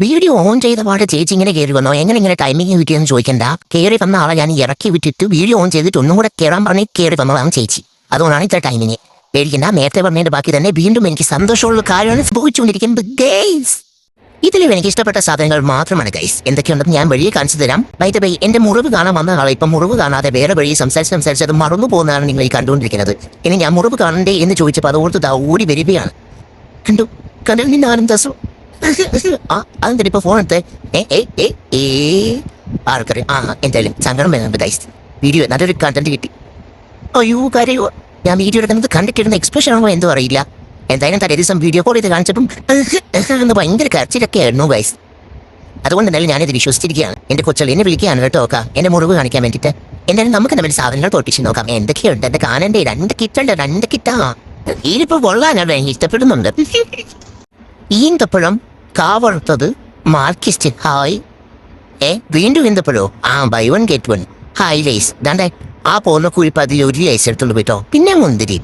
Video on ചെയ്ത പാടെ ചേച്ചി ഇങ്ങനെ കയറി വന്നോ, എങ്ങനെ ടൈമിങ് കിട്ടിയെന്ന് ചോദിക്കണ്ട. കയറി വന്ന ആളെ ഞാൻ ഇറക്കി വിട്ടിട്ട് വീഡിയോ ഓൺ ചെയ്തിട്ട് ഒന്നും കൂടെ കയറാൻ പറഞ്ഞ് കയറി വന്നതാണ് ചേച്ചി. അതുകൊണ്ടാണ് ഇത്ര ടൈമിങ്. പേടിക്കണ്ട, നേരത്തെ പറഞ്ഞതിന്റെ ബാക്കി തന്നെ വീണ്ടും എനിക്ക് സന്തോഷമുള്ള കാര്യമാണ് സംഭവിച്ചുകൊണ്ടിരിക്കുന്നത് ഗൈസ്. ഇതിലും എനിക്ക് ഇഷ്ടപ്പെട്ട സാധനങ്ങൾ മാത്രമാണ് ഗൈസ്. എന്തൊക്കെയുണ്ടെന്ന് ഞാൻ വഴിയെ കാണിച്ചു തരാം. ബൈ ദ ബൈ, എന്റെ മുറിവ് കാണാൻ വന്ന ആളെ ഇപ്പം മുറിവ് കാണാതെ വേറെ വഴി സംസാരിച്ച് അത് മറന്നു പോകുന്നതാണ് നിങ്ങൾ ഈ കണ്ടുകൊണ്ടിരിക്കുന്നത്. ഇനി ഞാൻ മുറിവ് കാണണ്ടേ എന്ന് ചോദിച്ചപ്പോൾ അത് ഓർത്ത് ഓടി വരികയാണ്. കണ്ടു നിന്റെ ആനന്ദാസം. അതെന്താ ഇപ്പൊ ഫോൺ എടുത്തേ? ആൾക്കാർ എന്തായാലും സങ്കടം വരുന്നുണ്ട് ഗൈസ്. വീഡിയോ നല്ലൊരു കണ്ടന്റ് കിട്ടി. അയ്യോ കരയോ. ഞാൻ വീഡിയോ എടുക്കുന്നത് കണ്ടിട്ടിരുന്ന എക്സ്പ്രഷൻ ആണോ എന്തോ അറിയില്ല. എന്തായാലും തലേ ദിവസം വീഡിയോ കോൾ ചെയ്ത് കാണിച്ചപ്പം എന്ന് ഭയങ്കര കരച്ചിലൊക്കെ ആയിരുന്നു ഗൈസ്. അതുകൊണ്ട് എന്തായാലും ഞാനിത് വിശ്വസിച്ചിരിക്കുകയാണ്. എന്റെ കൊച്ചുകൾ എന്നെ വിളിക്കുകയാണ് കേട്ടോ എന്റെ മുറിവ് കാണിക്കാൻ വേണ്ടിയിട്ട്. എന്തായാലും നമുക്ക് നമ്മൾ സാധനങ്ങൾ പൊട്ടിച്ച് നോക്കാം. എന്തൊക്കെയുണ്ട് എന്റെ കാണണ്ടേ? 2 കിറ്റുണ്ട്, 2 കിറ്റാ. ഇതിപ്പോ കൊള്ളാനാണ് എനിക്ക് ഇഷ്ടപ്പെടുന്നുണ്ട്. ഈന്തപ്പഴം കാവറുത്തത് മാർക്കിസ്റ്റ് ഹായ്. വീണ്ടും ഈന്തപ്പഴോ? ബൈ 1 get 1 ഹായ് ലൈസ്. ദാണ്ടേ ആ പോകുന്ന കുഴിപ്പ് അതിൽ 1 ലൈസ് എടുത്തുള്ളൂ കേട്ടോ. പിന്നെ മുന്തിരി